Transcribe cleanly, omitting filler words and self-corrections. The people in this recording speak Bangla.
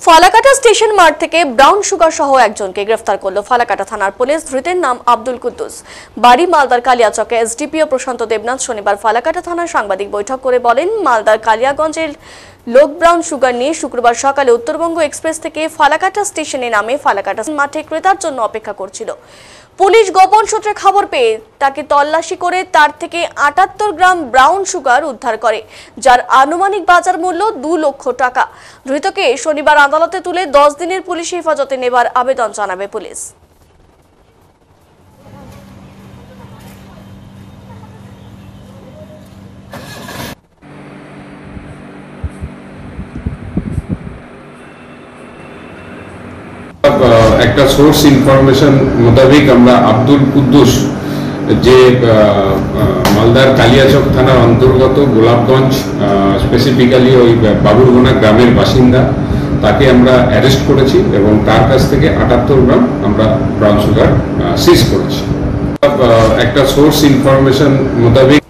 ফালাকাটা স্টেশন মাঠ থেকে ব্রাউন সুগার সহ একজনকে গ্রেফতার করল ফালাকাটা থানার পুলিশ। ধৃতের নাম আব্দুল কুদ্দুস, বাড়ি মালদার কালিয়াচকে। এসডিপিও প্রশান্ত দেবনাথ শনিবার ফালাকাটা থানার সাংবাদিক বৈঠক করে বলেন, মালদার কালিয়াগঞ্জের লোক ব্রাউন সুগার নিয়ে শুক্রবার সকালে উত্তরবঙ্গ এক্সপ্রেস থেকে ফালাকাটা স্টেশনে নামে ফালাকাটা মাঠে ক্রেতার জন্য অপেক্ষা করছিল। পুলিশ গোপন সূত্রে খবর পেয়ে তাকে তল্লাশি করে তার থেকে ৭৮ গ্রাম ব্রাউন সুগার উদ্ধার করে, যার আনুমানিক বাজার মূল্য ২ লক্ষ টাকা। ধৃতকে শনিবার আদালতে তুলে ১০ দিনের পুলিশ হেফাজতে নেবার আবেদন জানাবে পুলিশ। একটা সোর্স ইনফরমেশন মোতাবেক আমরা আব্দুল কুদ্দুস, যে মালদার কালিয়াচক থানার অন্তর্গত গোলাপগঞ্জ, স্পেসিফিক্যালি ওই বাবুরগোনা গ্রামের বাসিন্দা, তাকে আমরা অ্যারেস্ট করেছি এবং তার কাছ থেকে ৭৮ গ্রাম আমরা ব্রাউন সুগার সিজ করেছি। একটা সোর্স ইনফরমেশন মোতাবেক